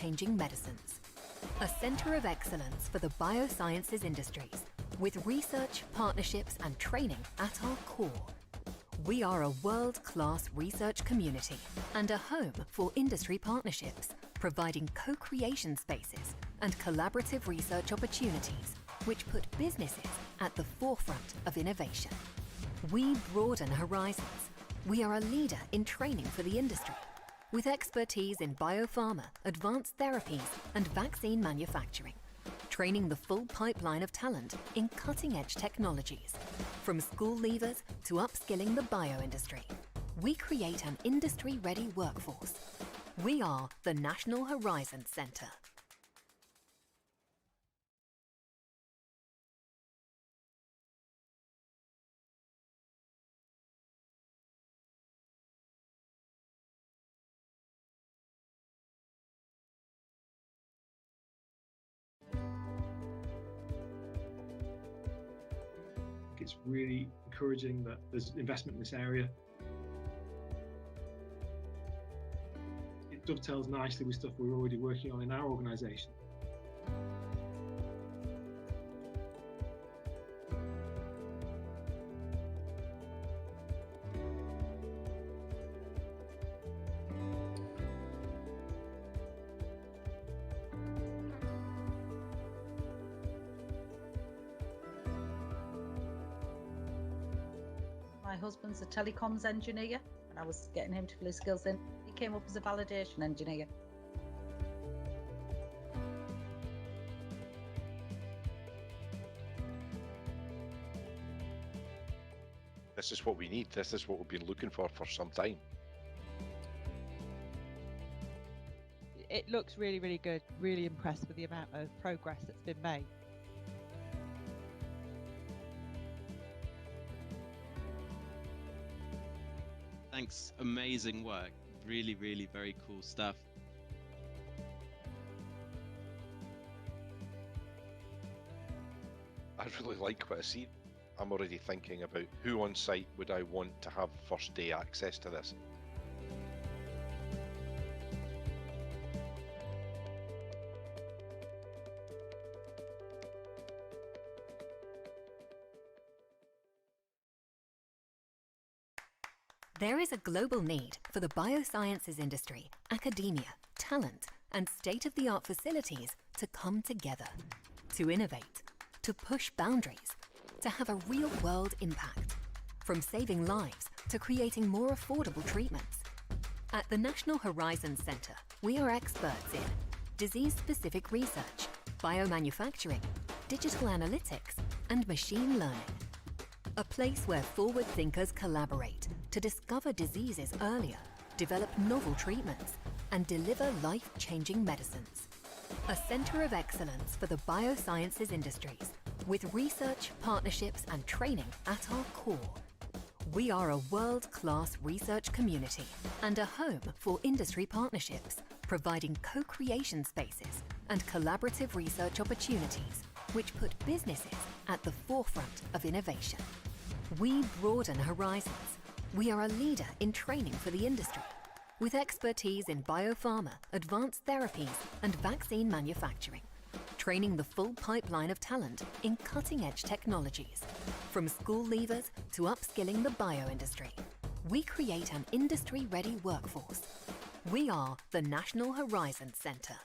life-changing medicines. A centre of excellence for the biosciences industries, with research, partnerships and training at our core. We are a world-class research community and a home for industry partnerships, providing co-creation spaces and collaborative research opportunities, which put businesses at the forefront of innovation. We broaden horizons. We are a leader in training for the industry, with expertise in biopharma, advanced therapies and vaccine manufacturing, training the full pipeline of talent in cutting-edge technologies. From school leavers to upskilling the bio-industry, we create an industry-ready workforce. We are the National Horizons Centre. It's really encouraging that there's investment in this area. It dovetails nicely with stuff we're already working on in our organisation. My husband's a telecoms engineer, and I was getting him to fill his skills in. He came up as a validation engineer. This is what we need. This is what we've been looking for some time. It looks really, really good. Really impressed with the amount of progress that's been made. Thanks, amazing work. Really, really very cool stuff. I really like what I see. I'm already thinking about who on site would I want to have first day access to this. There is a global need for the biosciences industry, academia, talent, and state-of-the-art facilities to come together, to innovate, to push boundaries, to have a real-world impact, from saving lives to creating more affordable treatments. At the National Horizons Centre, we are experts in disease-specific research, biomanufacturing, digital analytics, and machine learning. A place where forward thinkers collaborate to discover diseases earlier, develop novel treatments, and deliver life-changing medicines. A centre of excellence for the biosciences industries, with research, partnerships and training at our core. We are a world-class research community and a home for industry partnerships, providing co-creation spaces and collaborative research opportunities, which put businesses at the forefront of innovation. We broaden horizons. We are a leader in training for the industry, with expertise in biopharma, advanced therapies and vaccine manufacturing, training the full pipeline of talent in cutting-edge technologies. From school leavers to upskilling the bio-industry, we create an industry-ready workforce. We are the National Horizons Centre.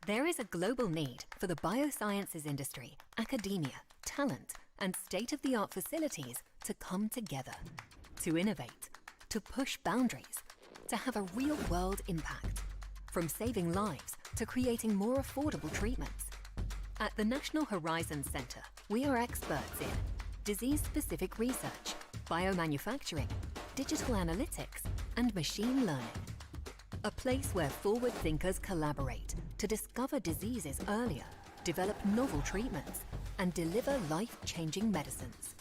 There is a global need for the biosciences industry, academia, talent, and state-of-the-art facilities to come together, to innovate, to push boundaries, to have a real-world impact, from saving lives to creating more affordable treatments. At the National Horizons Centre, we are experts in disease-specific research, biomanufacturing, digital analytics, and machine learning. A place where forward thinkers collaborate to discover diseases earlier, develop novel treatments, and deliver life-changing medicines.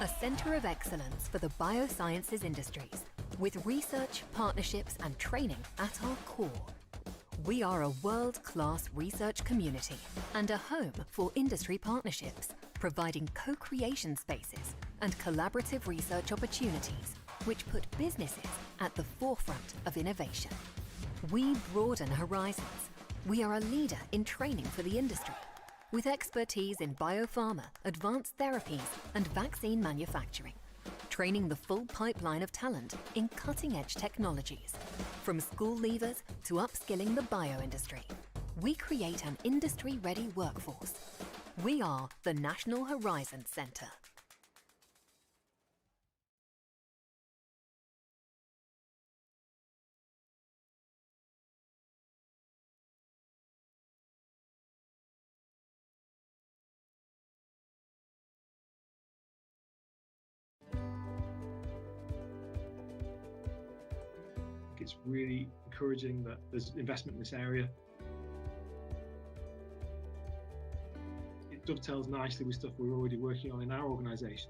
A centre of excellence for the biosciences industries, with research, partnerships, and training at our core. We are a world-class research community and a home for industry partnerships, providing co-creation spaces and collaborative research opportunities, which put businesses at the forefront of innovation. We broaden horizons. We are a leader in training for the industry, with expertise in biopharma, advanced therapies, and vaccine manufacturing, training the full pipeline of talent in cutting-edge technologies. From school leavers to upskilling the bio-industry, we create an industry-ready workforce. We are the National Horizons Centre. It's really encouraging that there's investment in this area. It dovetails nicely with stuff we're already working on in our organisation.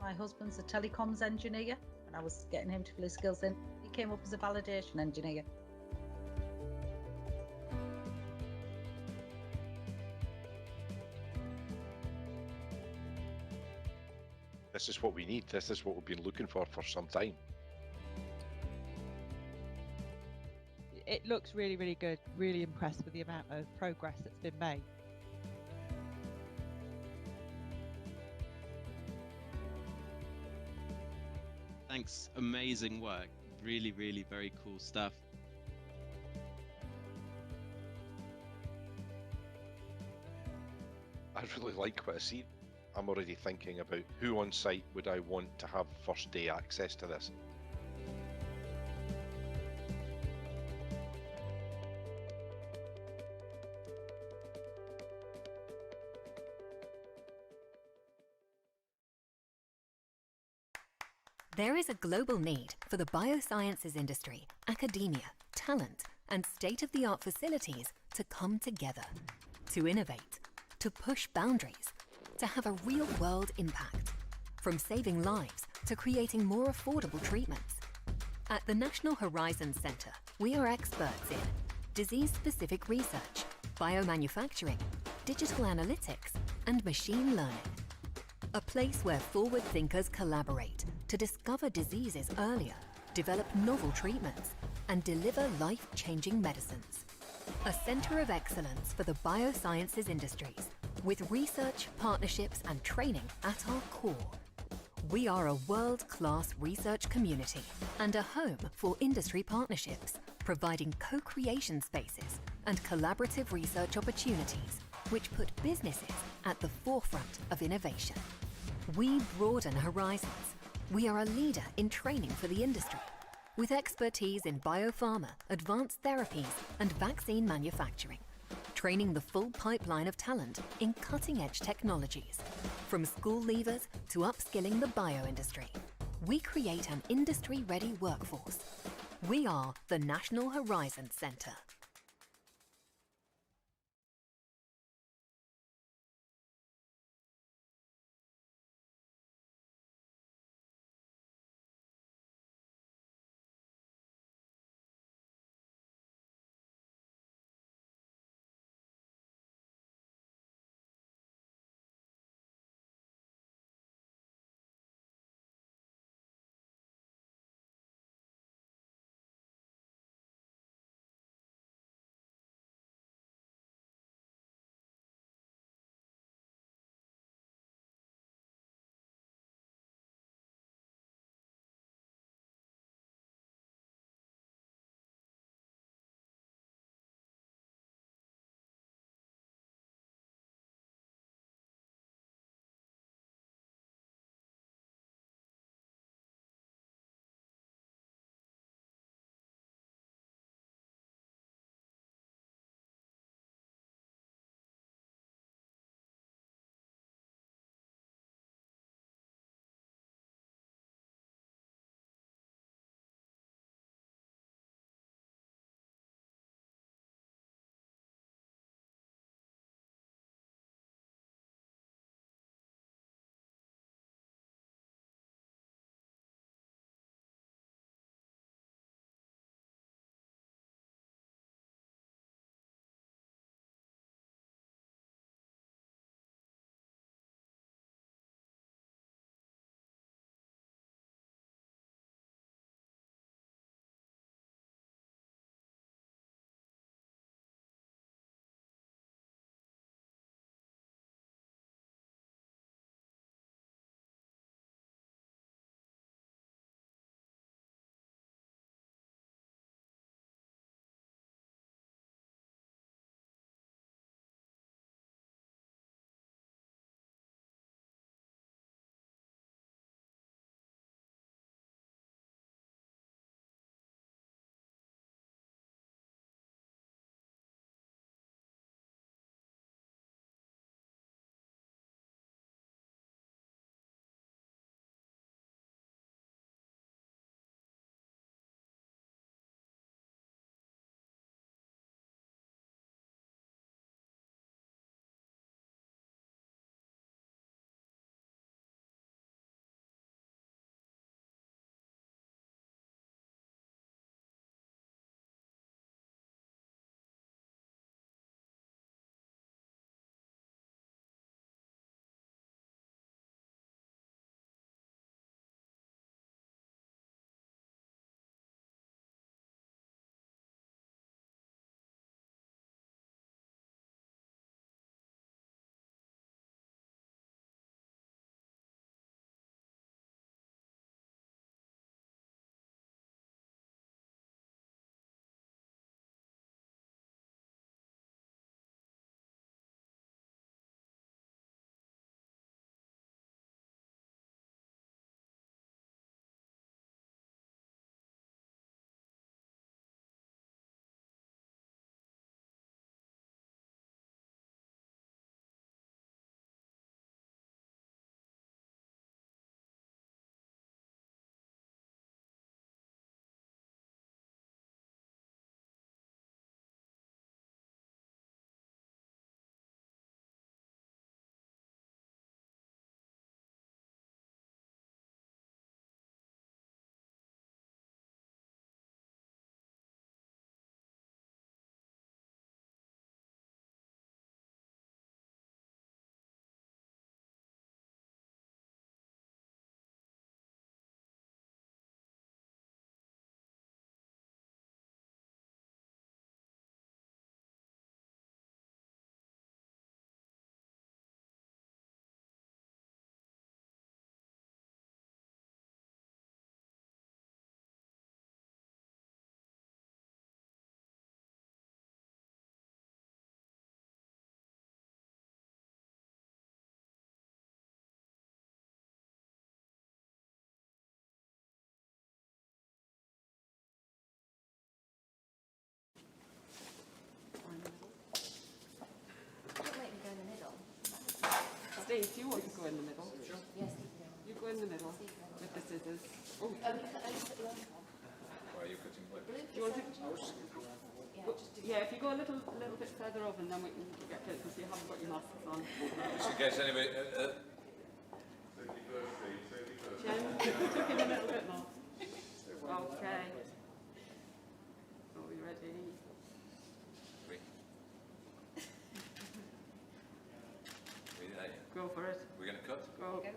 My husband's a telecoms engineer, and I was getting him to fill his skills in. He came up as a validation engineer. This is what we need. This is what we've been looking for some time. It looks really, really good. Really impressed with the amount of progress that's been made. Thanks, amazing work. Really, really very cool stuff. I really like what I see. I'm already thinking about who on site would I want to have first day access to this. There is a global need for the biosciences industry, academia, talent, and state-of-the-art facilities to come together, to innovate, to push boundaries, to have a real-world impact, from saving lives to creating more affordable treatments. At the National Horizons Centre, we are experts in disease-specific research, biomanufacturing, digital analytics, and machine learning. A place where forward thinkers collaborate to discover diseases earlier, develop novel treatments, and deliver life-changing medicines. A centre of excellence for the biosciences industries, with research, partnerships, and training at our core. We are a world-class research community and a home for industry partnerships, providing co-creation spaces and collaborative research opportunities, which put businesses at the forefront of innovation. We broaden horizons. We are a leader in training for the industry, with expertise in biopharma, advanced therapies, and vaccine manufacturing, training the full pipeline of talent in cutting-edge technologies. From school leavers to upskilling the bio-industry, we create an industry-ready workforce. We are the National Horizons Centre. you want to go in the middle? Sure. Yes. You go in the middle with the scissors. Oh. Why are you cutting wood? Do you want to? Yeah, if you go a little bit further over, and then we can get to it because you haven't got your masks on. Just in case anybody. Jen, took in a little bit more. Okay. Are we ready? Go for it. We're going to cut? Go. Go for it.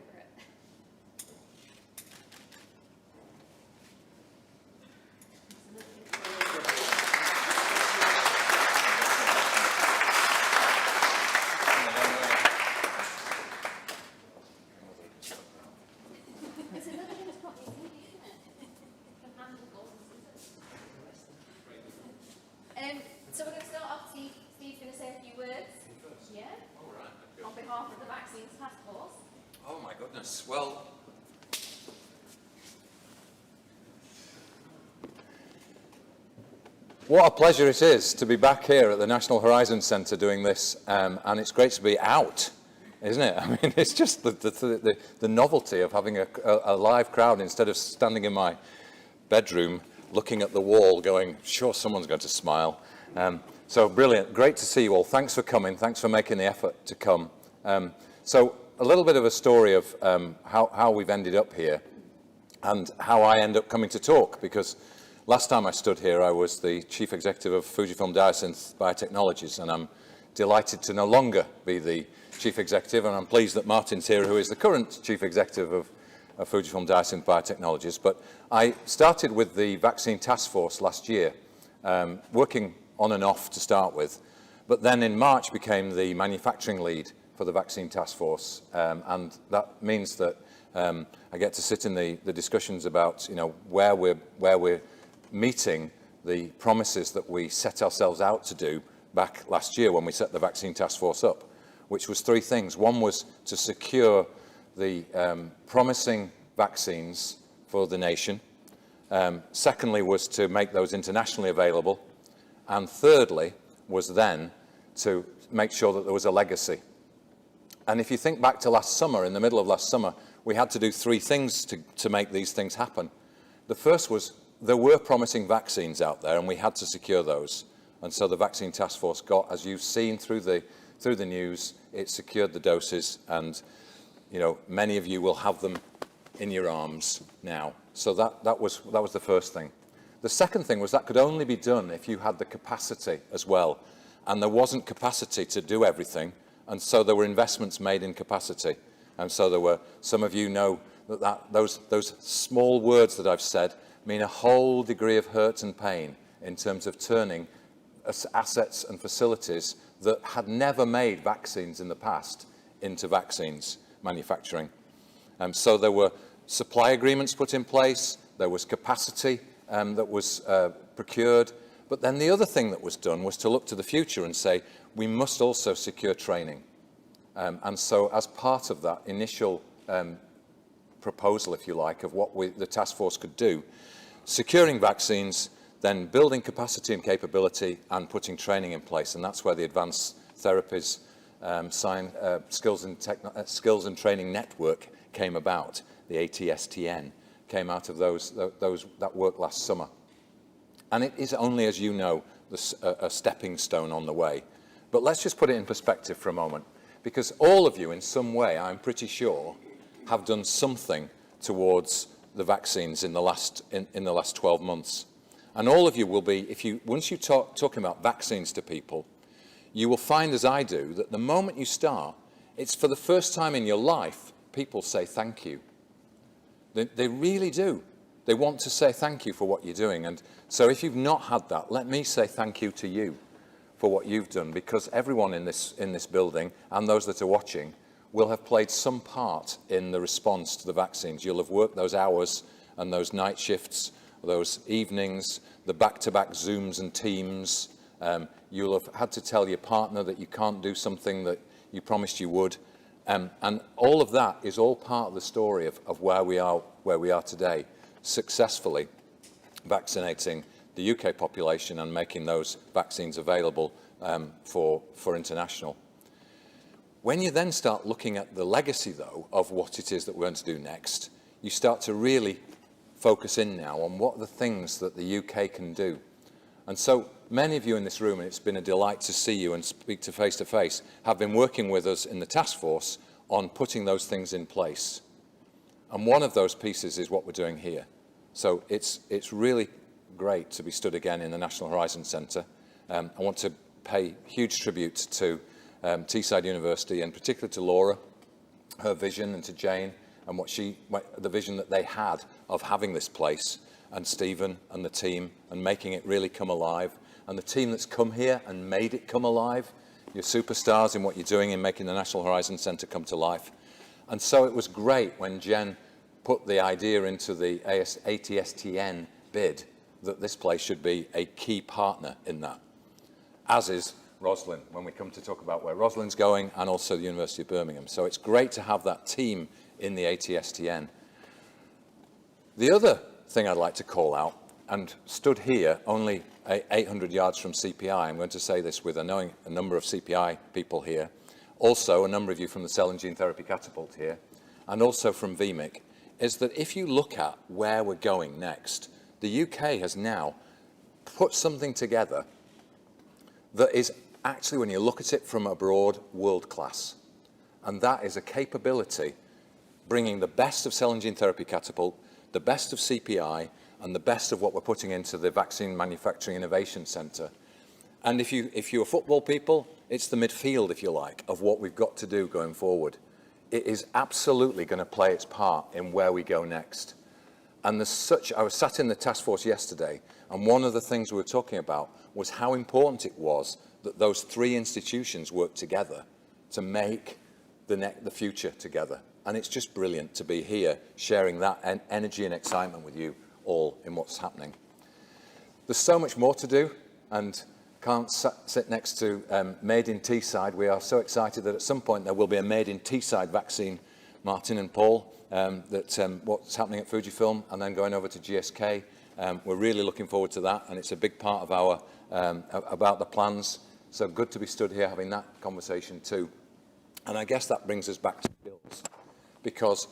So we're going to start off. Steve's going to say a few words. Yeah. All right. Okay. On behalf of the Vaccines Task Force. Oh my goodness. Well, what a pleasure it is to be back here at the National Horizon Centre doing this, and it's great to be out, isn't it? I mean, it's just the novelty of having a live crowd instead of standing in my bedroom looking at the wall going, sure, someone's going to smile. So brilliant. Great to see you all. Thanks for coming. Thanks for making the effort to come. So a little bit of a story of how we've ended up here and how I end up coming to talk, because last time I stood here, I was the Chief Executive of Fujifilm Diosynth Biotechnologies, and I'm delighted to no longer be the Chief Executive, and I'm pleased that Martin's here, who is the current Chief Executive of Fujifilm Diosynth Biotechnologies. But I started with the Vaccine Task Force last year, working on and off to start with, but then in March became the manufacturing lead for the Vaccine Task Force, and that means that I get to sit in the discussions about, where we're meeting the promises that we set ourselves out to do back last year when we set the Vaccine Task Force up, which was three things. One was to secure the promising vaccines for the nation. Secondly was to make those internationally available. And thirdly was then to make sure that there was a legacy. And if you think back to last summer, in the middle of last summer, we had to do three things to make these things happen. The first was there were promising vaccines out there, and we had to secure those. And so the Vaccine Task Force got, as you've seen through the news, it secured the doses, and many of you will have them in your arms now. So that was the first thing. The second thing was that could only be done if you had the capacity as well. And there wasn't capacity to do everything. And so there were investments made in capacity. And so there were, some of you know that those small words that I've said mean a whole degree of hurt and pain in terms of turning assets and facilities that had never made vaccines in the past into vaccines manufacturing. So there were supply agreements put in place, there was capacity that was procured, but then the other thing that was done was to look to the future and say, we must also secure training. And so as part of that initial proposal, if you like, of what the task force could do, securing vaccines, then building capacity and capability and putting training in place. And that's where the Advanced Therapies Skills and Training Network came about. The ATSTN came out of that work last summer. And it is only, as you know, a stepping stone on the way. But let's just put it in perspective for a moment, because all of you in some way, I'm pretty sure, have done something towards the vaccines in the last 12 months. And all of you will be, once you talking about vaccines to people, you will find, as I do, that the moment you start, it's for the first time in your life, people say thank you. They really do. They want to say thank you for what you're doing. And so if you've not had that, let me say thank you to you for what you've done, because everyone in this building and those that are watching will have played some part in the response to the vaccines. You'll have worked those hours and those night shifts, those evenings, the back-to-back Zooms and Teams. You'll have had to tell your partner that you can't do something that you promised you would. And all of that is all part of the story of where we are today, successfully vaccinating the UK population and making those vaccines available for international. When you then start looking at the legacy, though, of what it is that we're going to do next, you start to really focus in now on what are the things that the UK can do. And so many of you in this room, and it's been a delight to see you and speak to face, have been working with us in the task force on putting those things in place. And one of those pieces is what we're doing here. So it's really great to be stood again in the National Horizon Centre. I want to pay huge tribute to Teesside University, and particularly to Laura, her vision, and to Jane, and the vision that they had of having this place, and Stephen and the team, and making it really come alive. And the team that's come here and made it come alive, you're superstars in what you're doing in making the National Horizon Centre come to life. And so it was great when Jen put the idea into the ATSTN bid that this place should be a key partner in that, as is Roslyn, when we come to talk about where Roslyn's going, and also the University of Birmingham. So it's great to have that team in the ATSTN. The other thing I'd like to call out, and stood here only 800 yards from CPI, I'm going to say this with knowing a number of CPI people here, also a number of you from the Cell and Gene Therapy Catapult here, and also from VMIC, is that if you look at where we're going next, the UK has now put something together that is actually, when you look at it from abroad, world class. And that is a capability bringing the best of Cell and Gene Therapy Catapult, the best of CPI, and the best of what we're putting into the Vaccine Manufacturing Innovation Centre. And if you're football people, it's the midfield, if you like, of what we've got to do going forward. It is absolutely going to play its part in where we go next. And I was sat in the task force yesterday, and one of the things we were talking about was how important it was that those three institutions work together to make the future together. And it's just brilliant to be here sharing that energy and excitement with you all in what's happening. There's so much more to do, and can't sit next to Made in Teesside. We are so excited that at some point there will be a Made in Teesside vaccine, Martin and Paul, what's happening at Fujifilm, and then going over to GSK. We're really looking forward to that, and it's a big part of our about the plans. So good to be stood here having that conversation too. And I guess that brings us back to skills, because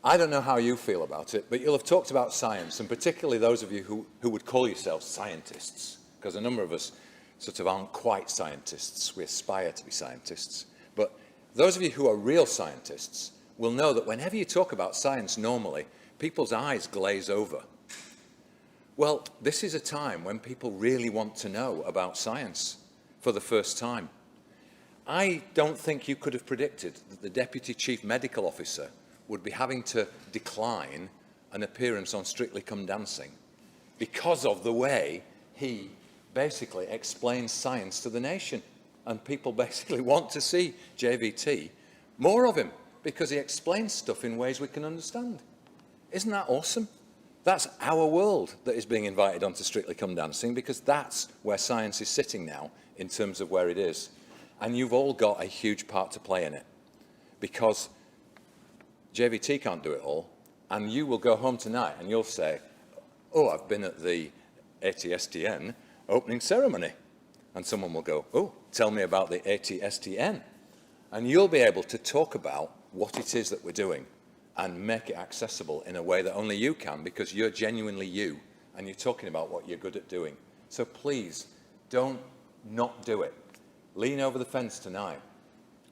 I don't know how you feel about it, but you'll have talked about science, and particularly those of you who would call yourselves scientists, because a number of us sort of aren't quite scientists. We aspire to be scientists. But those of you who are real scientists will know that whenever you talk about science normally, people's eyes glaze over. Well, this is a time when people really want to know about science for the first time. I don't think you could have predicted that the Deputy Chief Medical Officer would be having to decline an appearance on Strictly Come Dancing because of the way he basically explains science to the nation. And people basically want to see JVT, more of him, because he explains stuff in ways we can understand. Isn't that awesome? That's our world that is being invited onto Strictly Come Dancing, because that's where science is sitting now in terms of where it is. And you've all got a huge part to play in it, because JVT can't do it all. And you will go home tonight and you'll say, oh, I've been at the ATSTN opening ceremony. And someone will go, oh, tell me about the ATSTN. And you'll be able to talk about what it is that we're doing and make it accessible in a way that only you can, because you're genuinely you and you're talking about what you're good at doing. So please don't not do it. Lean over the fence tonight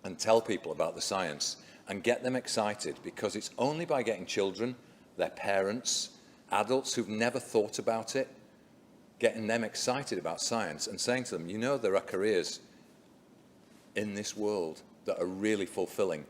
and tell people about the science and get them excited, because it's only by getting children, their parents, adults who've never thought about it, getting them excited about science and saying to them, you know, there are careers in this world that are really fulfilling.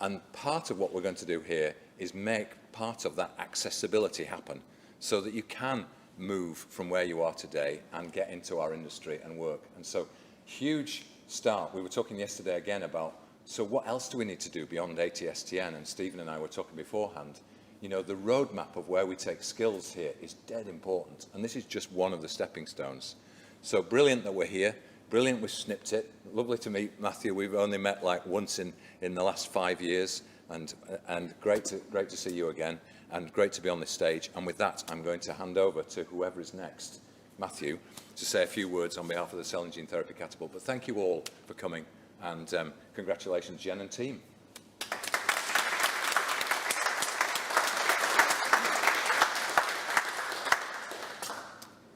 And part of what we're going to do here is make part of that accessibility happen so that you can move from where you are today and get into our industry and work. And so, huge start. We were talking yesterday again about, so what else do we need to do beyond ATSTN? And Stephen and I were talking beforehand. You know, the roadmap of where we take skills here is dead important. And this is just one of the stepping stones. So brilliant that we're here. Brilliant we've snipped it. Lovely to meet Matthew. We've only met like once in the last 5 years. And great to see you again. And great to be on this stage. And with that, I'm going to hand over to whoever is next, Matthew, to say a few words on behalf of the Cell and Gene Therapy Catapult. But thank you all for coming. And congratulations, Jen and team.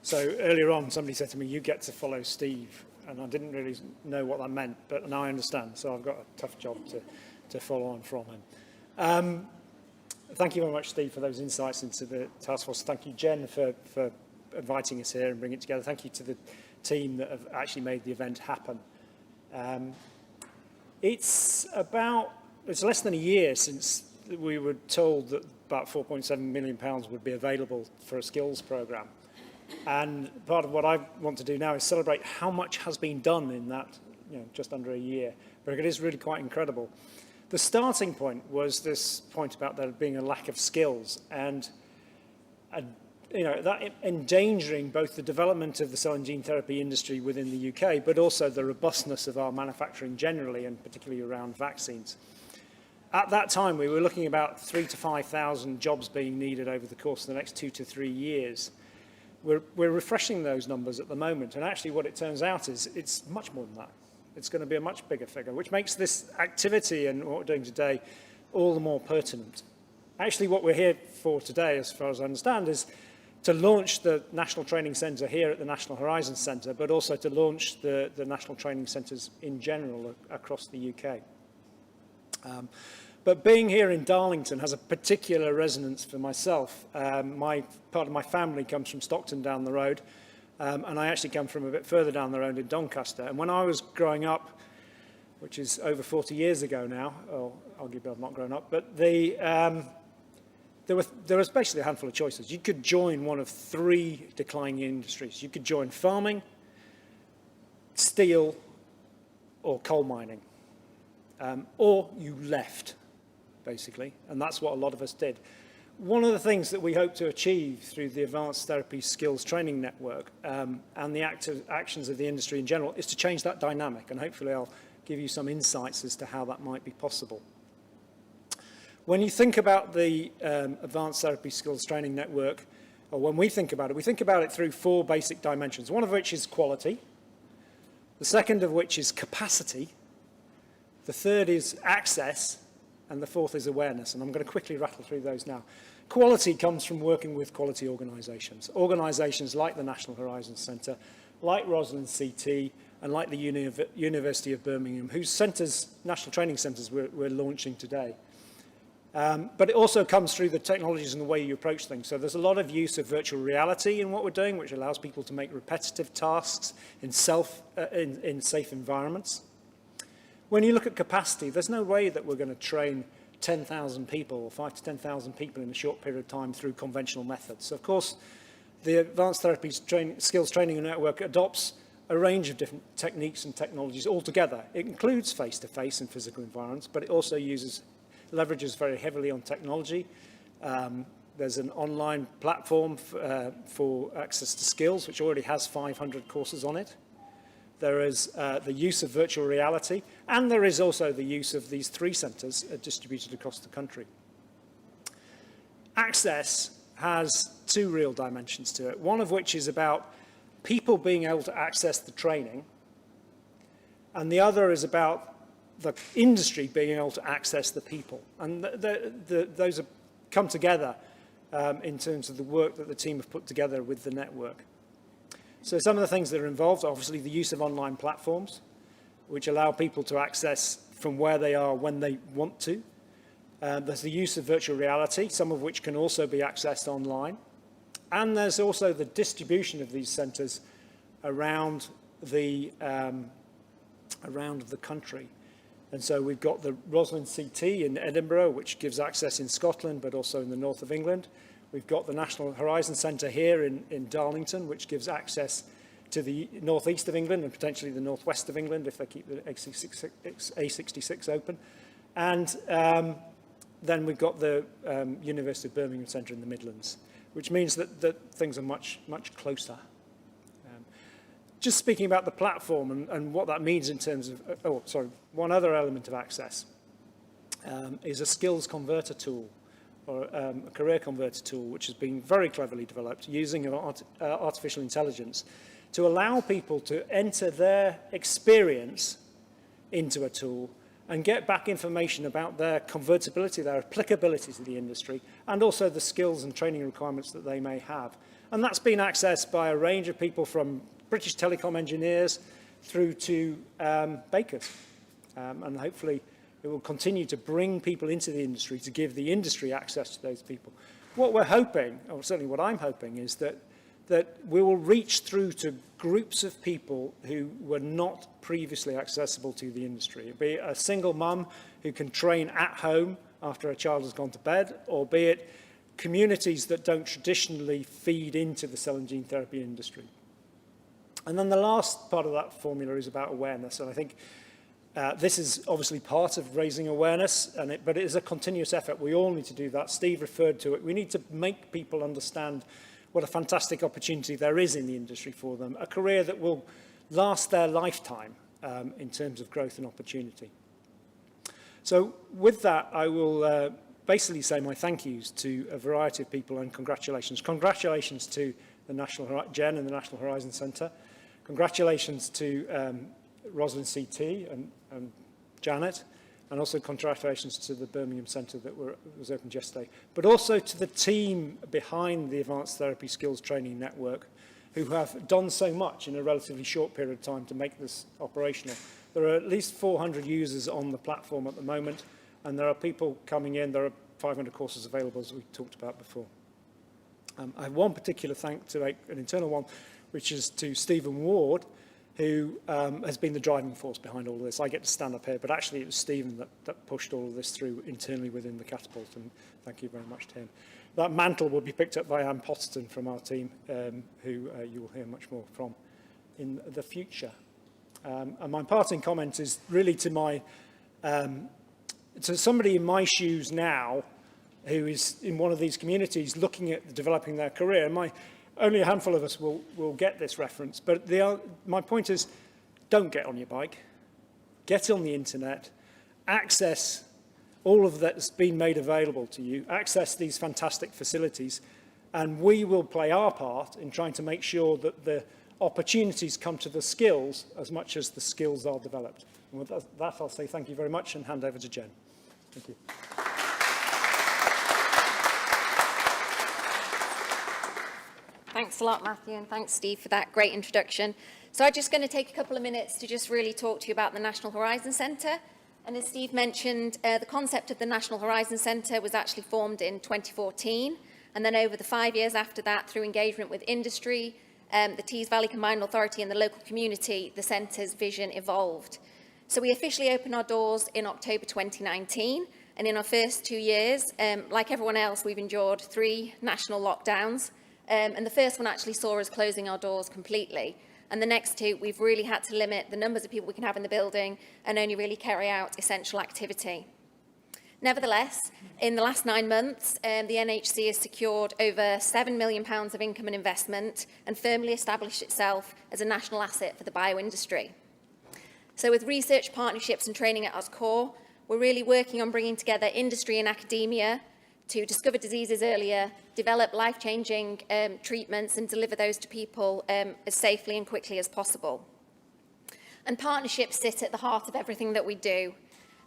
So earlier on, somebody said to me, you get to follow Steve. And I didn't really know what that meant, but now I understand. So I've got a tough job to follow on from him. Thank you very much, Steve, for those insights into the task force. Thank you, Jen, for inviting us here and bringing it together. Thank you to the team that have actually made the event happen. It's less than a year since we were told that about £4.7 million would be available for a skills programme. And part of what I want to do now is celebrate how much has been done in that, just under a year. But it is really quite incredible. The starting point was this point about there being a lack of skills and that endangering both the development of the cell and gene therapy industry within the UK, but also the robustness of our manufacturing generally, and particularly around vaccines. At that time, we were looking at about 3,000 to 5,000 jobs being needed over the course of the next 2 to 3 years. We're refreshing those numbers at the moment, and actually what it turns out is it's much more than that. It's going to be a much bigger figure, which makes this activity and what we're doing today all the more pertinent. Actually, what we're here for today, as far as I understand, is to launch the National Training Centre here at the National Horizons Centre, but also to launch the National Training Centres in general across the UK. But being here in Darlington has a particular resonance for myself. Part of my family comes from Stockton down the road, and I actually come from a bit further down the road in Doncaster. And when I was growing up, which is over 40 years ago now, or arguably I've not grown up, but there was basically a handful of choices. You could join one of 3 declining industries. You could join farming, steel, or coal mining, or you left, basically, and that's what a lot of us did. One of the things that we hope to achieve through the Advanced Therapy Skills Training Network and the actions of the industry in general is to change that dynamic, and hopefully I'll give you some insights as to how that might be possible. When you think about the Advanced Therapy Skills Training Network, or when we think about it through 4 basic dimensions, one of which is quality, the second of which is capacity, the third is access, and the fourth is awareness. And I'm going to quickly rattle through those now. Quality comes from working with quality organisations. Organisations like the National Horizons Centre, like Rosalind CT, and like the University of Birmingham, whose centres, national training centres, we're launching today. But it also comes through the technologies and the way you approach things. So there's a lot of use of virtual reality in what we're doing, which allows people to make repetitive tasks in safe environments. When you look at capacity, there's no way that we're going to train 10,000 people or 5,000 to 10,000 people in a short period of time through conventional methods. So of course, the Advanced Therapy Skills Training Network adopts a range of different techniques and technologies altogether. It includes face-to-face and physical environments, but it also leverages very heavily on technology. There's an online platform for access to skills, which already has 500 courses on it. There is the use of virtual reality, and there is also the use of these 3 centres distributed across the country. Access has 2 real dimensions to it, one of which is about people being able to access the training, and the other is about the industry being able to access the people. And those have come together in terms of the work that the team have put together with the network. So some of the things that are involved are obviously the use of online platforms, which allow people to access from where they are when they want to. There's the use of virtual reality, some of which can also be accessed online. And there's also the distribution of these centres around the country. And so we've got the Rosalind CT in Edinburgh, which gives access in Scotland, but also in the north of England. We've got the National Horizons Centre here in Darlington, which gives access to the northeast of England and potentially the northwest of England if they keep the A66 open. And then we've got the University of Birmingham Centre in the Midlands, which means that things are much, much closer. Just speaking about the platform and what that means in terms of, one other element of access is a skills converter tool, or a career converter tool, which has been very cleverly developed using artificial intelligence to allow people to enter their experience into a tool and get back information about their convertibility, their applicability to the industry, and also the skills and training requirements that they may have. And that's been accessed by a range of people from British telecom engineers through to bakers. And hopefully it will continue to bring people into the industry to give the industry access to those people. What we're hoping, or certainly what I'm hoping, is that we will reach through to groups of people who were not previously accessible to the industry, be it a single mum who can train at home after a child has gone to bed, or be it communities that don't traditionally feed into the cell and gene therapy industry. And then the last part of that formula is about awareness, and I think this is obviously part of raising awareness, but it is a continuous effort. We all need to do that. Steve referred to it. We need to make people understand what a fantastic opportunity there is in the industry for them, a career that will last their lifetime in terms of growth and opportunity. So with that, I will basically say my thank yous to a variety of people and congratulations. Congratulations to the Jen and the National Horizon Centre. Congratulations to Rosalind CT and Janet, and also congratulations to the Birmingham Centre that was opened yesterday, but also to the team behind the Advanced Therapy Skills Training Network, who have done so much in a relatively short period of time to make this operational. There are at least 400 users on the platform at the moment, and there are people coming in. There are 500 courses available, as we talked about before. I have one particular thank to make, an internal one, which is to Stephen Ward, who has been the driving force behind all of this. I get to stand up here, but actually it was Stephen that pushed all of this through internally within the Catapult, and thank you very much to him. That mantle will be picked up by Anne Potterton from our team, who you will hear much more from in the future. And my parting comment is really to somebody in my shoes now, who is in one of these communities looking at developing their career. Only a handful of us will get this reference, but my point is, don't get on your bike. Get on the internet, access all of that's been made available to you, access these fantastic facilities, and we will play our part in trying to make sure that the opportunities come to the skills as much as the skills are developed. And with that, I'll say thank you very much and hand over to Jen. Thank you. Thanks a lot, Matthew, and thanks, Steve, for that great introduction. So I'm just going to take a couple of minutes to just really talk to you about the National Horizon Centre. And as Steve mentioned, the concept of the National Horizon Centre was actually formed in 2014. And then over the 5 years after that, through engagement with industry, the Tees Valley Combined Authority and the local community, the centre's vision evolved. So we officially opened our doors in October 2019. And in our first 2 years, like everyone else, we've endured 3 national lockdowns. And the first one actually saw us closing our doors completely. And the next 2, we've really had to limit the numbers of people we can have in the building and only really carry out essential activity. Nevertheless, in the last 9 months, the NHC has secured over £7 million of income and investment and firmly established itself as a national asset for the bioindustry. So with research, partnerships and training at its core, we're really working on bringing together industry and academia to discover diseases earlier, develop life-changing treatments and deliver those to people as safely and quickly as possible. And partnerships sit at the heart of everything that we do.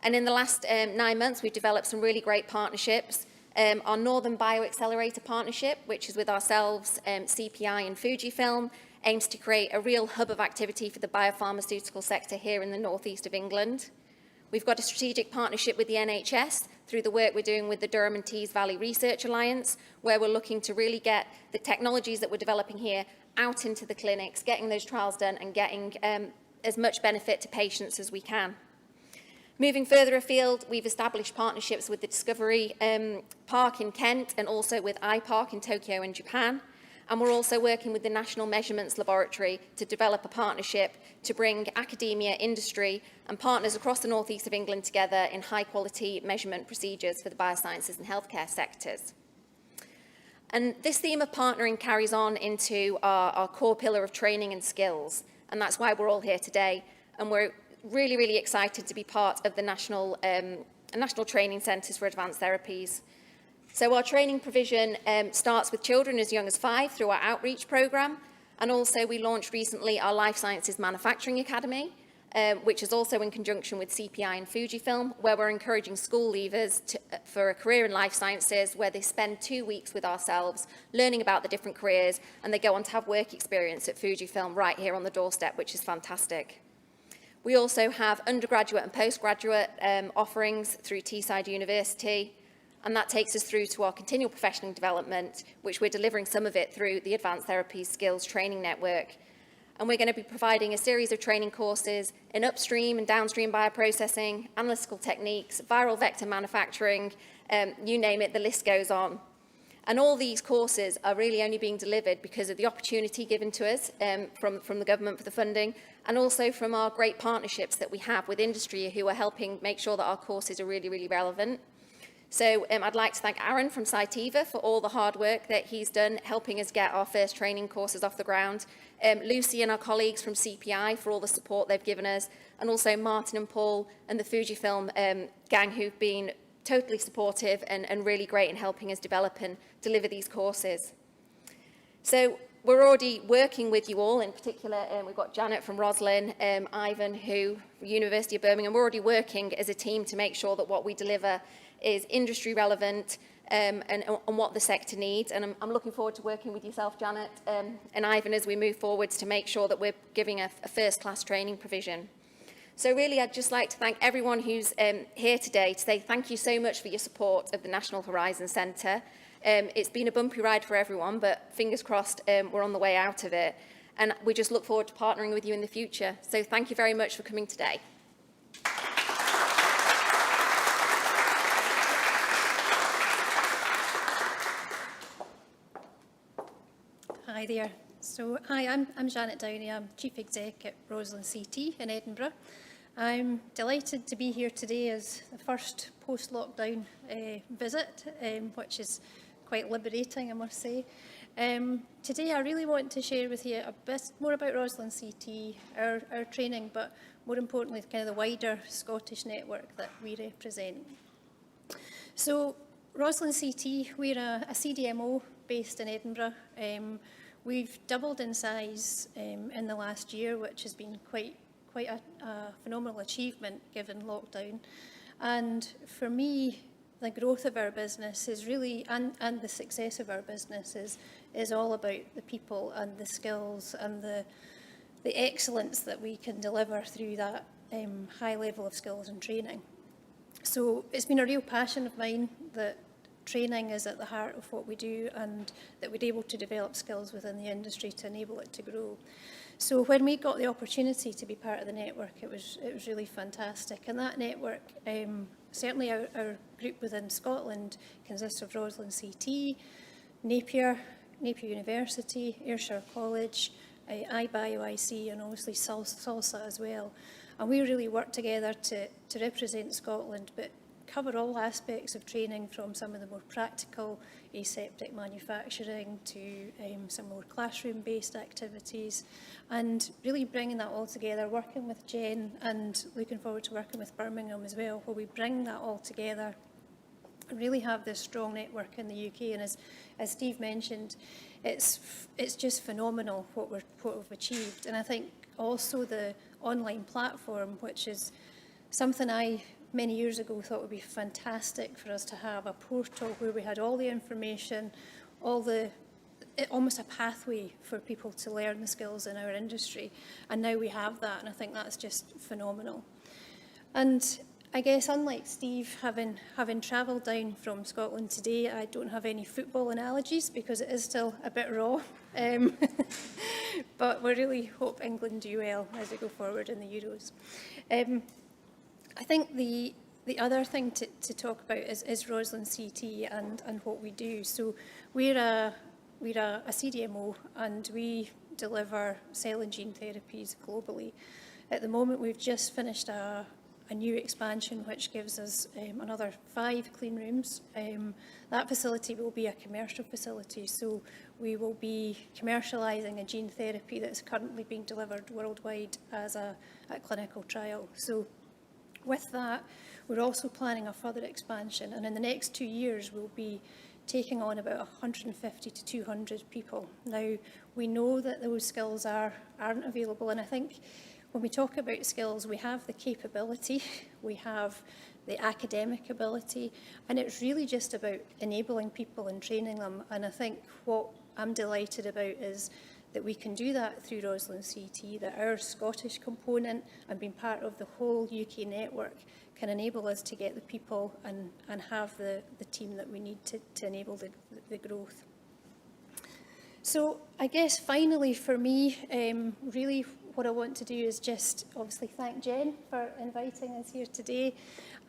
And in the last 9 months, we've developed some really great partnerships. Our Northern Bioaccelerator partnership, which is with ourselves, CPI and Fujifilm, aims to create a real hub of activity for the biopharmaceutical sector here in the northeast of England. We've got a strategic partnership with the NHS through the work we're doing with the Durham and Tees Valley Research Alliance, where we're looking to really get the technologies that we're developing here out into the clinics, getting those trials done and getting as much benefit to patients as we can. Moving further afield, we've established partnerships with the Discovery Park in Kent and also with iPark in Tokyo in Japan. And we're also working with the National Measurements Laboratory to develop a partnership to bring academia, industry and partners across the northeast of England together in high-quality measurement procedures for the biosciences and healthcare sectors. And this theme of partnering carries on into our core pillar of training and skills. And that's why we're all here today. And we're really, really excited to be part of the National Training Centres for Advanced Therapies. So our training provision starts with children as young as 5 through our outreach programme, and also we launched recently our Life Sciences Manufacturing Academy, which is also in conjunction with CPI and Fujifilm, where we're encouraging school leavers for a career in life sciences, where they spend 2 weeks with ourselves learning about the different careers, and they go on to have work experience at Fujifilm right here on the doorstep, which is fantastic. We also have undergraduate and postgraduate offerings through Teesside University, and that takes us through to our continual professional development, which we're delivering some of it through the Advanced Therapies Skills Training Network. And we're going to be providing a series of training courses in upstream and downstream bioprocessing, analytical techniques, viral vector manufacturing, you name it, the list goes on. And all these courses are really only being delivered because of the opportunity given to us from the government for the funding, and also from our great partnerships that we have with industry who are helping make sure that our courses are really, really relevant. So I'd like to thank Aaron from Cytiva for all the hard work that he's done helping us get our first training courses off the ground. Lucy and our colleagues from CPI for all the support they've given us, and also Martin and Paul and the Fujifilm gang who've been totally supportive and really great in helping us develop and deliver these courses. So we're already working with you all, in particular we've got Janet from Roslin, Ivan who, University of Birmingham. We're already working as a team to make sure that what we deliver is industry relevant and what the sector needs. And I'm looking forward to working with yourself, Janet, and Ivan as we move forwards to make sure that we're giving a first-class training provision. So really, I'd just like to thank everyone who's here today to say thank you so much for your support of the National Horizon Centre. It's been a bumpy ride for everyone, but fingers crossed we're on the way out of it. And we just look forward to partnering with you in the future. So thank you very much for coming today. Hi there. So, hi, I'm Janet Downey. I'm Chief Exec at Roslin CT in Edinburgh. I'm delighted to be here today as the first post-lockdown visit, which is quite liberating, I must say. Today I really want to share with you a bit more about Roslin CT, our training, but more importantly, kind of the wider Scottish network that we represent. So, Roslin CT, we're a CDMO based in Edinburgh. We've doubled in size in the last year, which has been quite a phenomenal achievement given lockdown. And for me, the growth of our business is really, and the success of our business is all about the people and the skills and the excellence that we can deliver through that high level of skills and training. So it's been a real passion of mine that training is at the heart of what we do, and that we're able to develop skills within the industry to enable it to grow. So when we got the opportunity to be part of the network, it was really fantastic. And that network, certainly our group within Scotland consists of Roslin CT, Napier University, Ayrshire College, iBioIC, and obviously SALSA as well. And we really work together to represent Scotland, but cover all aspects of training, from some of the more practical aseptic manufacturing to some more classroom-based activities, and really bringing that all together, working with Jen and looking forward to working with Birmingham as well, where we bring that all together and really have this strong network in the UK. And as Steve mentioned, it's just phenomenal what we've achieved. And I think also the online platform, which is something I many years ago thought would be fantastic for us to have, a portal where we had all the information, almost a pathway for people to learn the skills in our industry. And now we have that, and I think that's just phenomenal. And I guess, unlike Steve, having travelled down from Scotland today, I don't have any football analogies because it is still a bit raw. But we really hope England do well as we go forward in the Euros. I think the other thing to talk about is Roslin CT and what we do. So we're a CDMO, and we deliver cell and gene therapies globally. At the moment, we've just finished a new expansion which gives us another 5 clean rooms. That facility will be a commercial facility, so we will be commercialising a gene therapy that's currently being delivered worldwide as a clinical trial. So with that, we're also planning a further expansion, and in the next 2 years we'll be taking on about 150 to 200 people. Now, we know that those skills aren't available, and I think when we talk about skills, we have the capability, we have the academic ability, and it's really just about enabling people and training them. And I think what I'm delighted about is that we can do that through Roslin CT, that our Scottish component and being part of the whole UK network can enable us to get the people and have the team that we need to enable the growth. So I guess finally for me, really what I want to do is just obviously thank Jen for inviting us here today,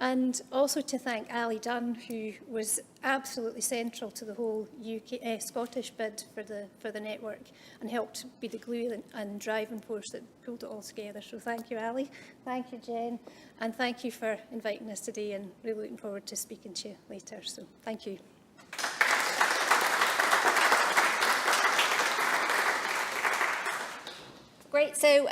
and also to thank Ali Dunn, who was absolutely central to the whole UK Scottish bid for the network and helped be the glue and driving force that pulled it all together. So thank you, Ali. Thank you, Jen, and thank you for inviting us today, and really looking forward to speaking to you later. So thank you. Great, so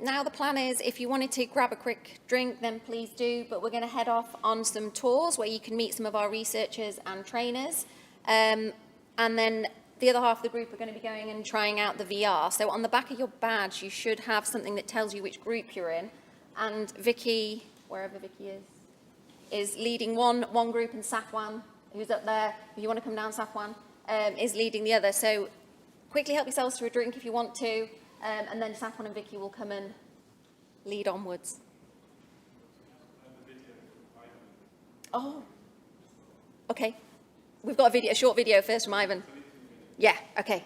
now the plan is if you wanted to grab a quick drink, then please do, but we're going to head off on some tours where you can meet some of our researchers and trainers. And then the other half of the group are going to be going and trying out the VR. So on the back of your badge, you should have something that tells you which group you're in. And Vicky, wherever Vicky is leading one group, and Safwan, who's up there, if you want to come down, Safwan, is leading the other. So quickly help yourselves to a drink if you want to. And then Safwan and Vicky will come and lead onwards. Oh, okay. We've got a short video first from Ivan. Yeah, okay.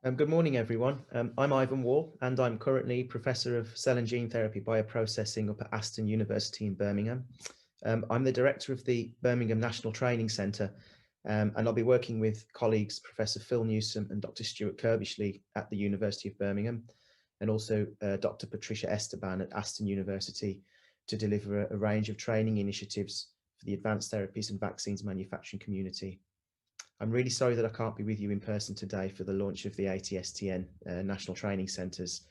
Good morning, everyone. I'm Ivan Wall, and I'm currently Professor of Cell and Gene Therapy Bioprocessing up at Aston University in Birmingham. I'm the Director of the Birmingham National Training Centre, and I'll be working with colleagues Professor Phil Newsom and Dr. Stuart Kirbishley at the University of Birmingham, and also Dr. Patricia Esteban at Aston University to deliver a range of training initiatives for the advanced therapies and vaccines manufacturing community. I'm really sorry that I can't be with you in person today for the launch of the ATSTN National Training Centres.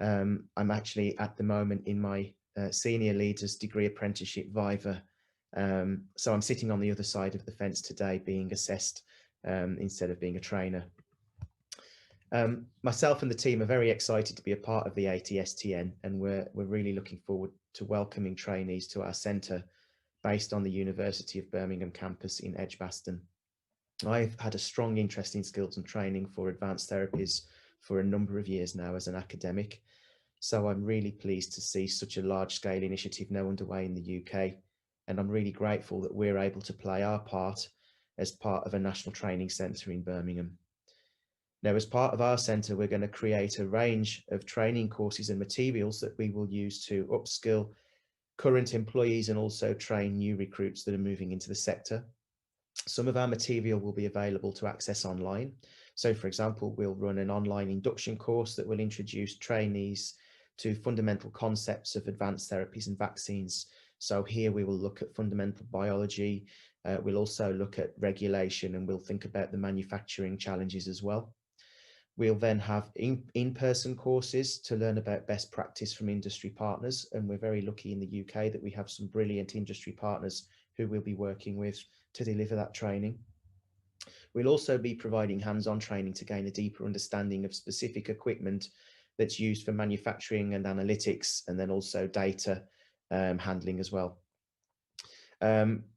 I'm actually at the moment in my Senior Leaders Degree Apprenticeship Viva. So I'm sitting on the other side of the fence today being assessed instead of being a trainer. Myself and the team are very excited to be a part of the ATSTN, and we're really looking forward to welcoming trainees to our centre based on the University of Birmingham campus in Edgbaston. I've had a strong interest in skills and training for advanced therapies for a number of years now as an academic. So I'm really pleased to see such a large-scale initiative now underway in the UK. And I'm really grateful that we're able to play our part as part of a national training centre in Birmingham. Now, as part of our centre, we're going to create a range of training courses and materials that we will use to upskill current employees and also train new recruits that are moving into the sector. Some of our material will be available to access online. So, for example, we'll run an online induction course that will introduce trainees to fundamental concepts of advanced therapies and vaccines. So here we will look at fundamental biology. We'll also look at regulation, and we'll think about the manufacturing challenges as well. We'll then have in-person courses to learn about best practice from industry partners. And we're very lucky in the UK that we have some brilliant industry partners who we'll be working with to deliver that training. We'll also be providing hands-on training to gain a deeper understanding of specific equipment that's used for manufacturing and analytics, and then also data handling as well.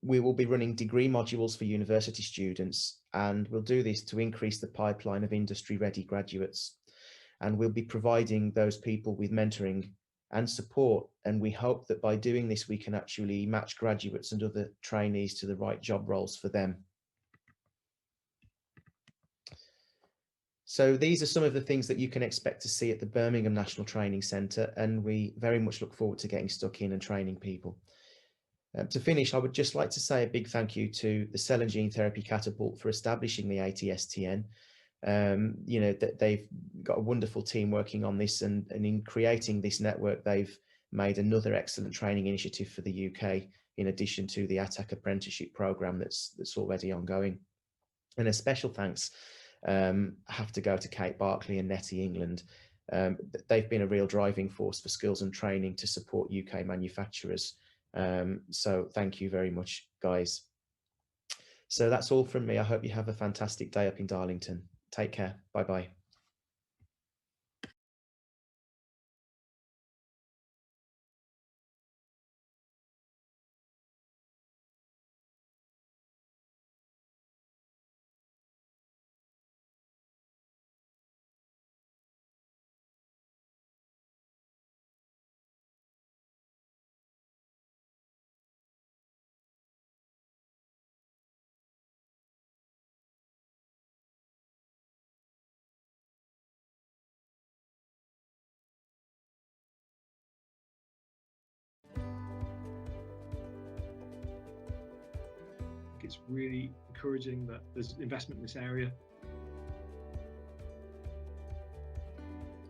We will be running degree modules for university students, and we'll do this to increase the pipeline of industry-ready graduates. And we'll be providing those people with mentoring and support, and we hope that by doing this we can actually match graduates and other trainees to the right job roles for them. So these are some of the things that you can expect to see at the Birmingham National Training Centre, and we very much look forward to getting stuck in and training people. To finish, I would just like to say a big thank you to the Cell and Gene Therapy Catapult for establishing the ATSTN. You know, that they've got a wonderful team working on this, and in creating this network, they've made another excellent training initiative for the UK, in addition to the ATAC apprenticeship programme that's already ongoing. And a special thanks have to go to Kate Barclay and Nettie England. They've been a real driving force for skills and training to support UK manufacturers. So thank you very much, guys. So that's all from me. I hope you have a fantastic day up in Darlington. Take care. Bye-bye. It's really encouraging that there's investment in this area.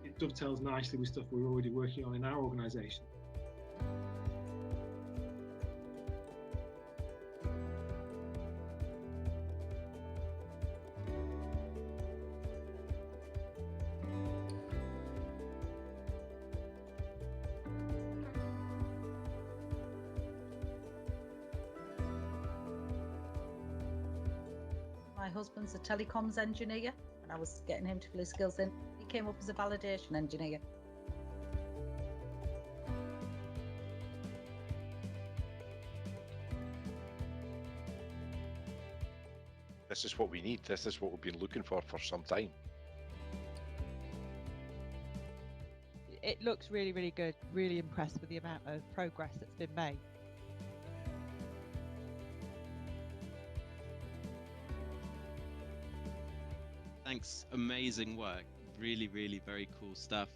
It dovetails nicely with stuff we're already working on in our organisation. My husband's a telecoms engineer, and I was getting him to fill his skills in. He came up as a validation engineer. This is what we need. This is what we've been looking for some time. It looks really, really good. Really impressed with the amount of progress that's been made. Thanks, amazing work. Really, really very cool stuff.